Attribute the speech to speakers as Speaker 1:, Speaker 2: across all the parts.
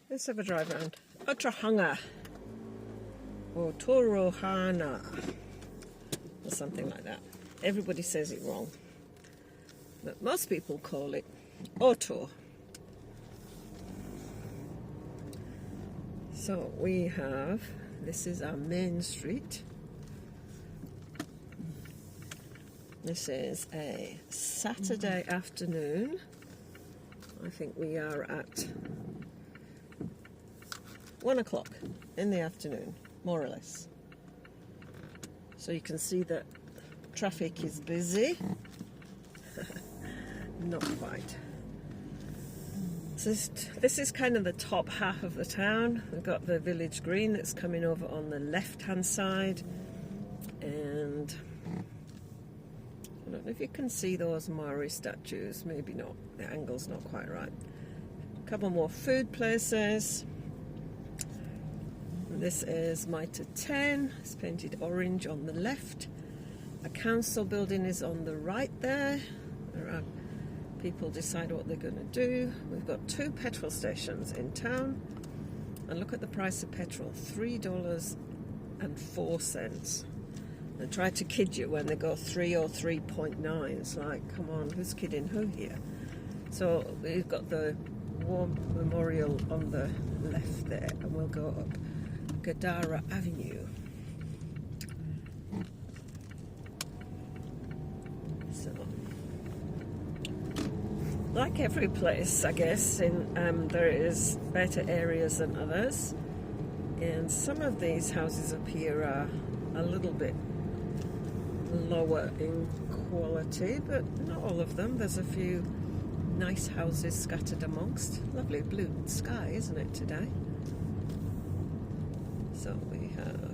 Speaker 1: Let's have a drive around. Otorohanga or Otorohanga or something like that. Everybody says it wrong, but most people call it Oto. So we have, this is our main street. This is a Saturday afternoon. I think we are at 1 o'clock in the afternoon, more or less. So you can see that traffic is busy. Not quite. So this is kind of the top half of the town. We've got the village green that's coming over on the left-hand side, and I don't know if you can see those Maori statues. Maybe not. The angle's not quite right. A couple more food places. This is Mitre 10. It's painted orange on the left. A council building is on the right there. People decide what they're going to do. We've got 2 petrol stations in town. And look at the price of petrol, $3.04. They try to kid you when they go 3 or 3.9. It's like, come on, who's kidding who here? So we've got the War Memorial on the left there, and we'll go up Gadara Avenue. So, like every place, I guess, there is better areas than others, and some of these houses up here are a little bit lower in quality, but not all of them. There's a few nice houses scattered amongst. Lovely blue sky, isn't it, today? So we have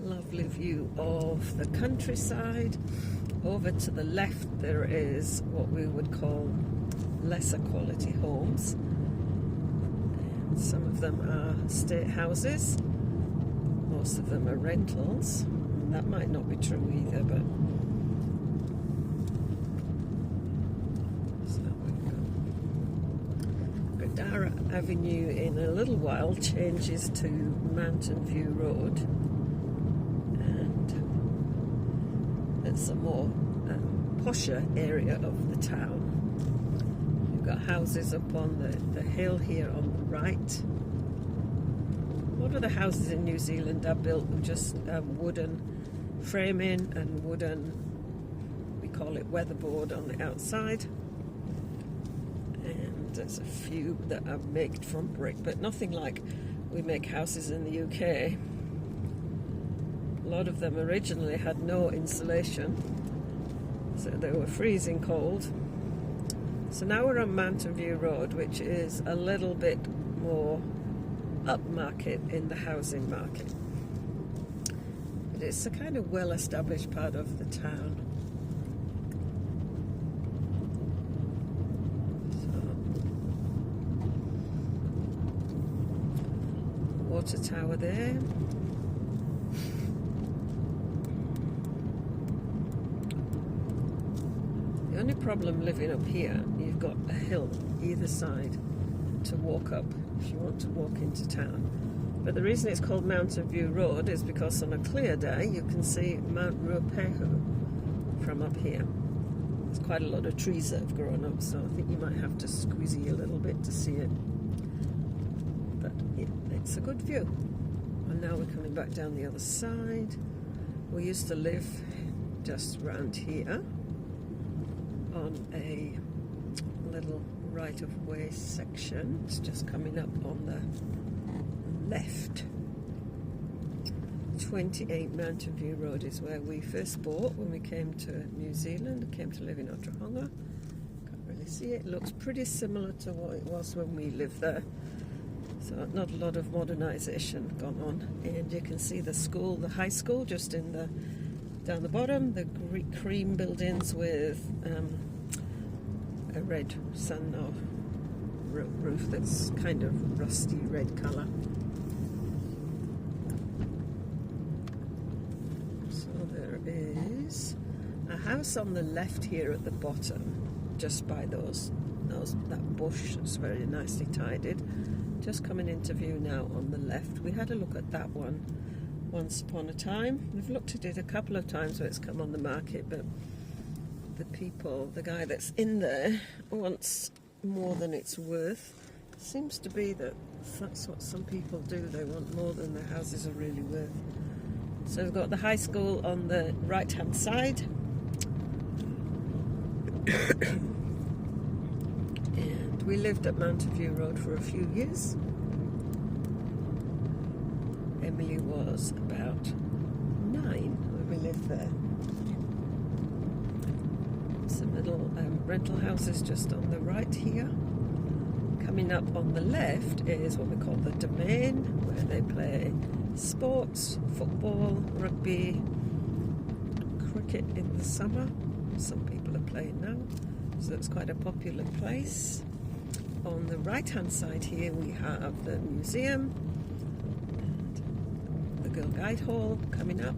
Speaker 1: lovely view of the countryside. Over to the left there is what we would call lesser quality homes. And some of them are state houses. Most of them are rentals. That might not be true either, but so we've got Gadara Avenue in a little while changes to Mountain View Road, and it's a more posher area of the town. We've got houses up on the hill here on the right. A lot of the houses in New Zealand are built with just wooden framing and wooden, we call it weatherboard, on the outside. And there's a few that are made from brick, but nothing like we make houses in the UK. A lot of them originally had no insulation, so they were freezing cold. So now we're on Mountain View Road, which is a little bit more upmarket in the housing market. But it's a kind of well-established part of the town. So, water tower there. The only problem living up here, you've got a hill either side to walk up if you want to walk into town. But the reason it's called Mountain View Road is because on a clear day you can see Mount Ruapehu from up here. There's quite a lot of trees that have grown up, so I think you might have to squeezy a little bit to see it. But yeah, it's a good view. And now we're coming back down the other side. We used to live just round here on a little right-of-way section. It's just coming up on the left. 28 Mountain View Road is where we first bought when we came to New Zealand. Came to live in Otorohanga. Can't really see it. It looks pretty similar to what it was when we lived there. So not a lot of modernisation gone on. And you can see the school, the high school, just in the down the bottom. The cream buildings with a red sun or roof that's kind of rusty red colour. So there is a house on the left here at the bottom, just by those that bush that's very nicely tidied. Just coming into view now on the left. We had a look at that one once upon a time. We've looked at it a couple of times where it's come on the market, but the guy that's in there wants more than it's worth. Seems to be that that's what some people do. They want more than their houses are really worth. So we've got the high school on the right hand side. And we lived at Mountain View Road for a few years. Emily was about 9 when we lived there. Some little rental houses just on the right here. Coming up on the left is what we call the domain, where they play sports, football, rugby, cricket in the summer. Some people are playing now, so it's quite a popular place. On the right hand side here we have the museum and the Girl Guide Hall coming up.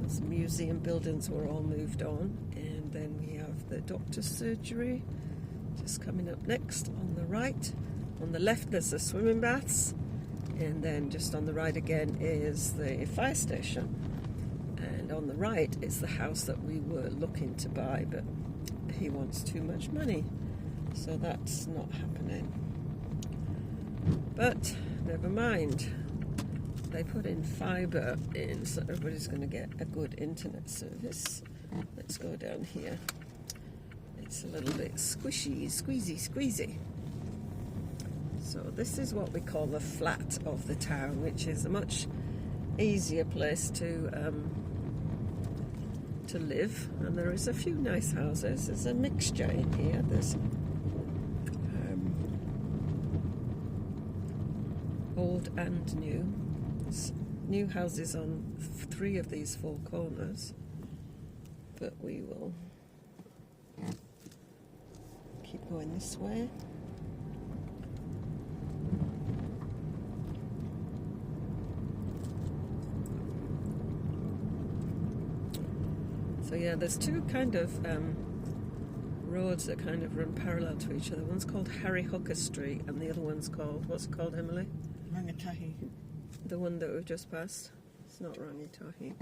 Speaker 1: Those museum buildings were all moved on, and then we have the doctor's surgery just coming up next on the right. On the left there's the swimming baths, and then just on the right again is the fire station. And on the right is the house that we were looking to buy, but he wants too much money, so that's not happening. But never mind. They put in fibre in, so everybody's going to get a good internet service. Let's go down here. It's a little bit squishy, squeezy. So this is what we call the flat of the town, which is a much easier place to live. And there is a few nice houses. There's a mixture in here. There's old and new. There's new houses on 3 of these 4 corners, but we will keep going this way. So yeah, there's 2 kind of roads that kind of run parallel to each other. One's called Harry Hooker Street, and the other one's called, what's it called, Emily?
Speaker 2: Rangatahi.
Speaker 1: The one that we've just passed. It's not Rangatahi.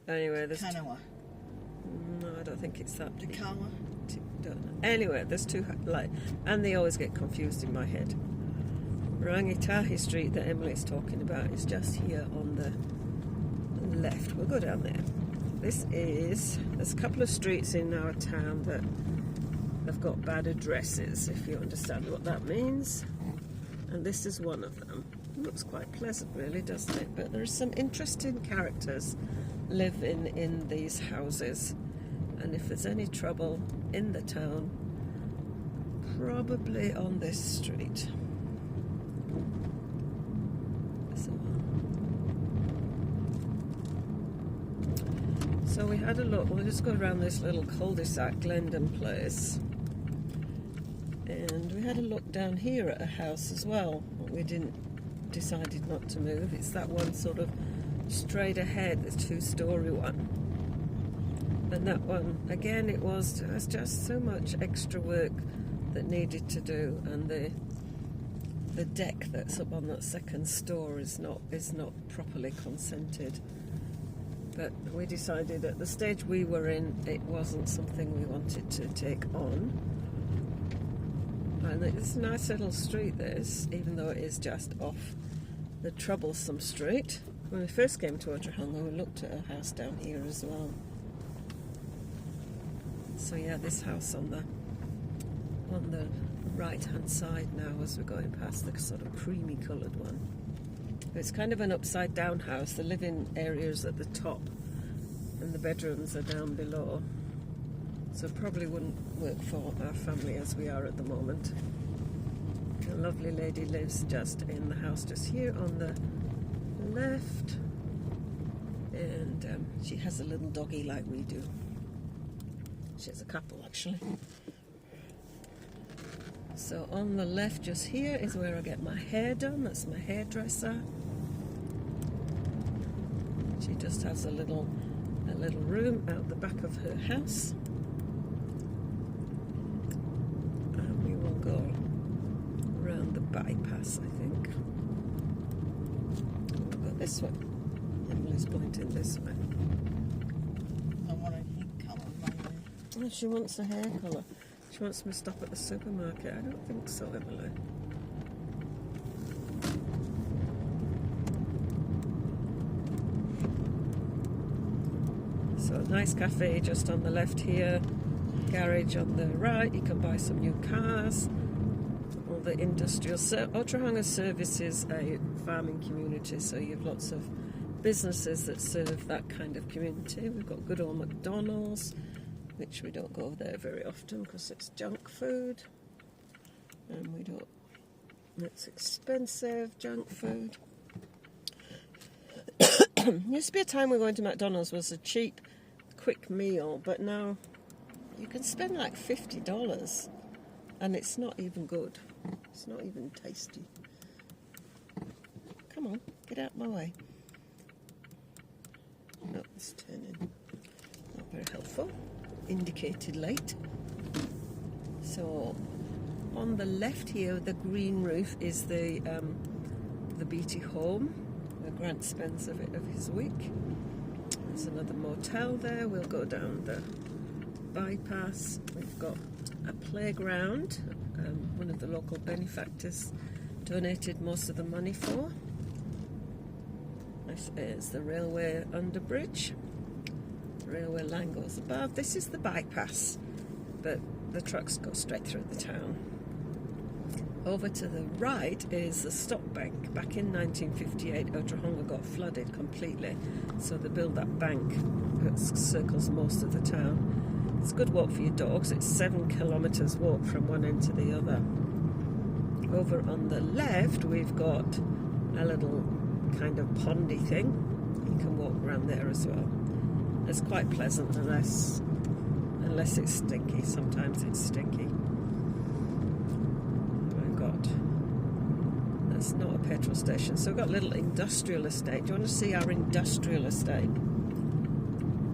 Speaker 1: Anyway, there's
Speaker 2: Kanawa.
Speaker 1: No, I don't think it's that.
Speaker 2: Takawa.
Speaker 1: Don't know. Anyway, there's 2 and they always get confused in my head. Rangatahi Street that Emily's talking about is just here on the left. We'll go down there. There's a couple of streets in our town that have got bad addresses, if you understand what that means. And this is one of them. It looks quite pleasant, really, doesn't it? But there's some interesting characters living in these houses. And if there's any trouble in the town, probably on this street. So we had a look. We'll just go around this little cul-de-sac, Glendon Place. And we had a look down here at a house as well. We decided not to move. It's that one sort of straight ahead, the 2-story one. And that one, again, it was just so much extra work that needed to do, and the deck that's up on that 2nd store is not properly consented. But we decided at the stage we were in, it wasn't something we wanted to take on. And it's a nice little street, this, even though it is just off the troublesome street. When we first came to Otorohanga, we looked at a house down here as well. So yeah, this house on the right-hand side now, as we're going past the sort of creamy coloured one. It's kind of an upside-down house. The living area is at the top, and the bedrooms are down below. So it probably wouldn't work for our family as we are at the moment. A lovely lady lives just in the house just here on the left, and she has a little doggy like we do. She has a couple, actually. So on the left just here is where I get my hair done. That's my hairdresser. She just has a little room out the back of her house. bypass, I think. We'll go this way. Emily's pointing this way.
Speaker 2: I want a hair colour, maybe.
Speaker 1: Oh, she wants a hair colour. She wants me to stop at the supermarket. I don't think so, Emily. So, nice cafe just on the left here. Garage on the right. You can buy some new cars. All the industrial. Otorohanga services a farming community, so you have lots of businesses that serve that kind of community. We've got good old McDonald's, which we don't go there very often because it's junk food, and we don't. It's expensive junk food. Used to be a time when going to McDonald's was a cheap, quick meal, but now you can spend like $50, and it's not even good. It's not even tasty. Come on, get out my way. No, it's turning. Not very helpful. Indicated late. So on the left here, the green roof is the Beatty home where Grant spends a bit of his week. There's another motel there. We'll go down the bypass. We've got a playground. One of the local benefactors donated most of the money for. This is the railway underbridge. The railway line goes above. This is the bypass, but the trucks go straight through the town. Over to the right is the stock bank. Back in 1958, Otorohanga got flooded completely, so they built that bank that circles most of the town. It's a good walk for your dogs. It's 7 kilometres walk from one end to the other. Over on the left, we've got a little kind of pondy thing. You can walk around there as well. It's quite pleasant unless it's stinky. Sometimes it's stinky. That's not a petrol station. So we've got a little industrial estate. Do you want to see our industrial estate?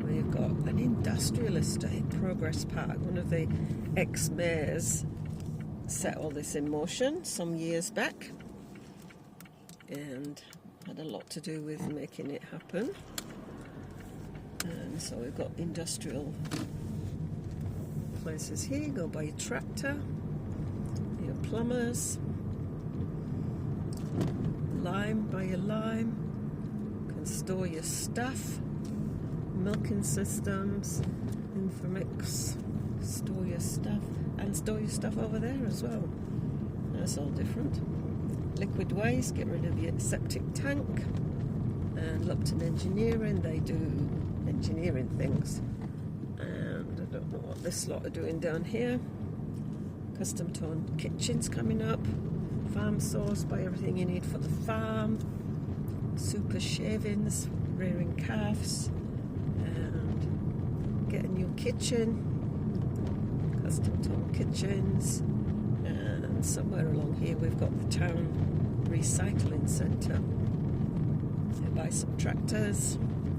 Speaker 1: We've got an industrial estate, Progress Park. One of the ex-mayors set all this in motion some years back and had a lot to do with making it happen. And so we've got industrial places here. Go buy your tractor, your plumbers, lime, buy your lime, can store your stuff, milking systems, Infomix, store your stuff, and store your stuff over there as well. That's all different. Liquid waste, get rid of your septic tank. And Lupton Engineering, they do engineering things. And I don't know what this lot are doing down here. Custom toned kitchens coming up. Farm source, buy everything you need for the farm. Super shavings, rearing calves, and get a new kitchen. Custom toned kitchens. And somewhere along here we've got the town recycling centre. So buy some tractors.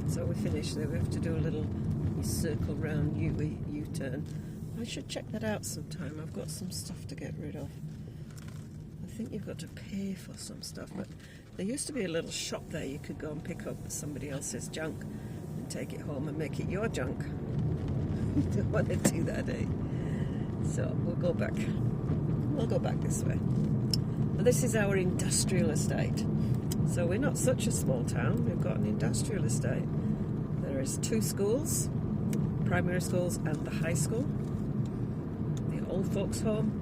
Speaker 1: So we finish there. We have to do a little circle round U-turn. I should check that out sometime. I've got some stuff to get rid of. I think you've got to pay for some stuff, but there used to be a little shop there. You could go and pick up somebody else's junk and take it home and make it your junk. Don't want to do that, eh? So we'll go back. We'll go back this way. But this is our industrial estate. So we're not such a small town. We've got an industrial estate. There is 2 schools, primary schools and the high school. The old folks home,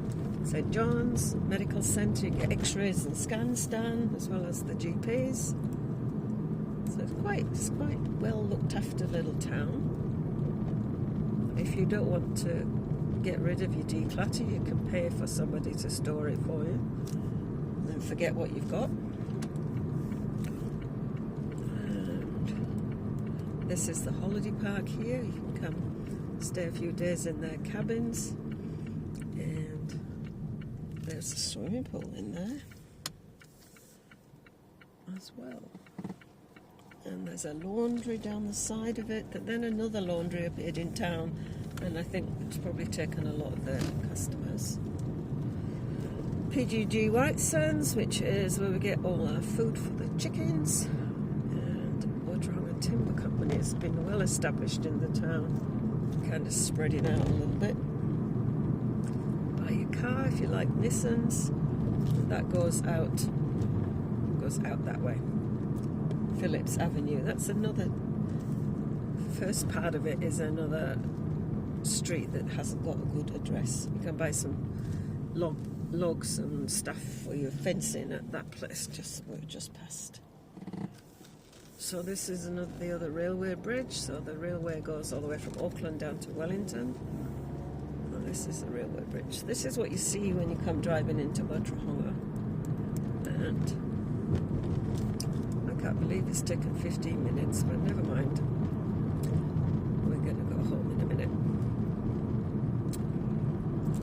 Speaker 1: St John's Medical Centre, you get x-rays and scans done, as well as the GPs. So it's quite well looked after little town. If you don't want to get rid of your declutter, you can pay for somebody to store it for you and then forget what you've got. And this is the holiday park here. You can come stay a few days in their cabins. There's a swimming pool in there as well. And there's a laundry down the side of it, but then another laundry appeared in town, and I think it's probably taken a lot of their customers. PGG White Sands, which is where we get all our food for the chickens. And Otorohanga Timber Company has been well established in the town, kind of spreading out a little bit. Buy your car if you like Nissans. That goes out that way. Phillips Avenue. That's another. First part of it is another street that hasn't got a good address. You can buy some logs and stuff for your fencing at that place we're just past. So this is the other railway bridge. So the railway goes all the way from Auckland down to Wellington. And this is the railway bridge. This is what you see when you come driving into Otorohanga. And I can't believe it's taken 15 minutes, but never mind. We're going to go home in a minute.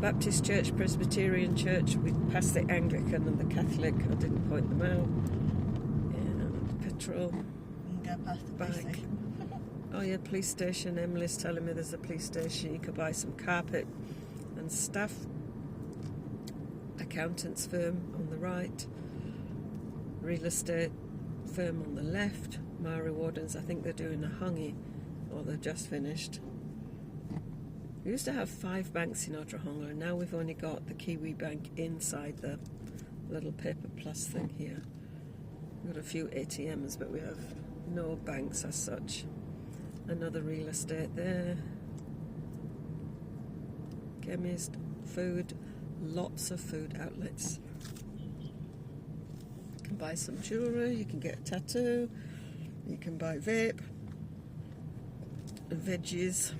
Speaker 1: Baptist Church, Presbyterian Church, we passed the Anglican and the Catholic. I didn't point them out. And petrol.
Speaker 2: You can go past the police station.
Speaker 1: Oh yeah, police station. Emily's telling me there's a police station. You could buy some carpet and stuff. Accountant's firm on the right. Real estate firm on the left. Maori Wardens, I think they're doing a hungy, or they've just finished. We used to have 5 banks in Otorohanga, and now we've only got the Kiwi Bank inside the little paper plus thing here. We've got a few ATMs, but we have no banks as such. Another real estate there. Chemist, food, lots of food outlets. You can buy some jewellery, you can get a tattoo, you can buy vape, veggies.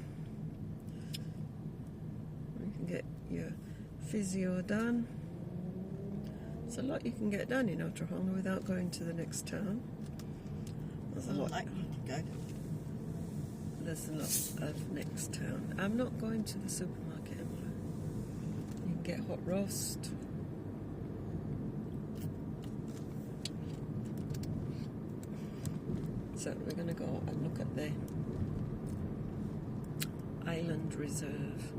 Speaker 1: Get your physio done. There's a lot you can get done in Otorohanga without going to the next town. There's a lot. There's a lot of next town. I'm not going to the supermarket, am I? You can get hot roast. So we're going to go and look at the Island Reserve.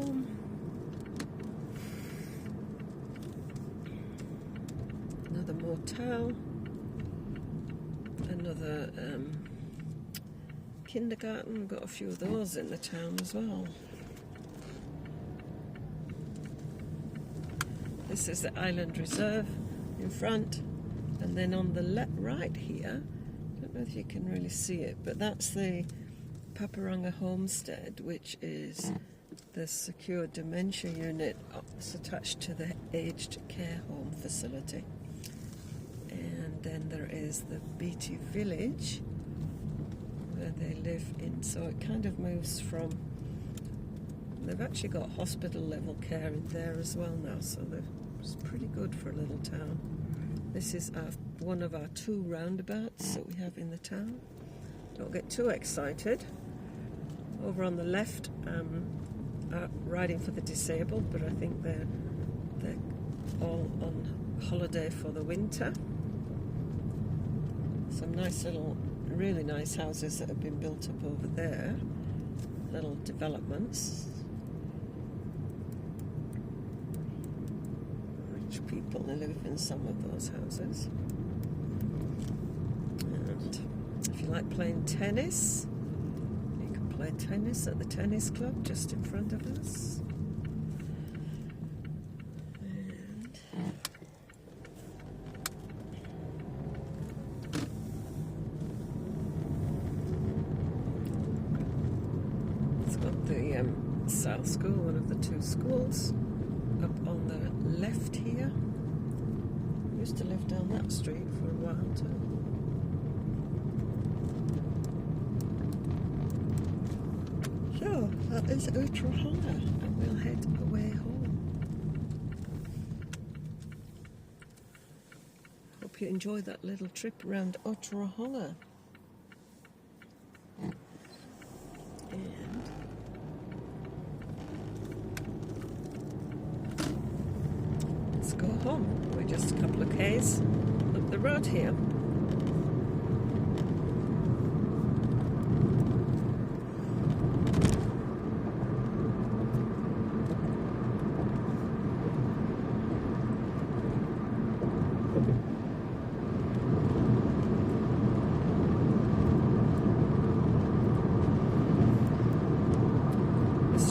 Speaker 1: Home. Another motel. Another kindergarten. We've got a few of those in the town as well. This is the Island Reserve in front, and then on the right here, I don't know if you can really see it, but that's the Paparanga Homestead, which is the secure dementia unit is attached to the aged care home facility. And then there is the Beatty Village where they live in, so it kind of moves from, they've actually got hospital level care in there as well now, so it's pretty good for a little town. This is one of our 2 roundabouts that we have in the town. Don't get too excited. Over on the left, riding for the disabled, but I think they're all on holiday for the winter. Some nice little, really nice houses that have been built up over there, little developments. Rich people live in some of those houses. And if you like playing tennis, play tennis at the tennis club just in front of us. And it's got the South School, one of the 2 schools, up on the left here. I used to live down that street for a while too. So, that is Otorohanga, and we'll head away home. Hope you enjoyed that little trip around Otorohanga. And let's go home. We're just a couple of k's up the road here.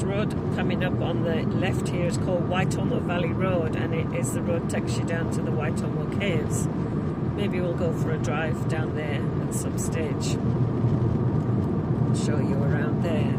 Speaker 1: road coming up on the left here is called Waitomo Valley Road, and it is the road takes you down to the Waitomo Caves. Maybe we'll go for a drive down there at some stage. I'll show you around there.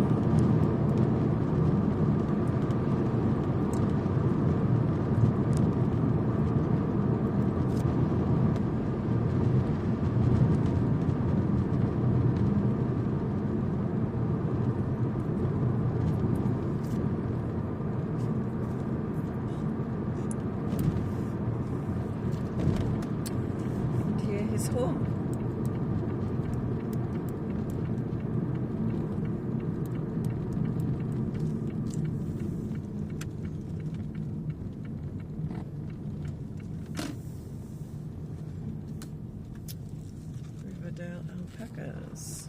Speaker 1: His home. Riverdale alpacas.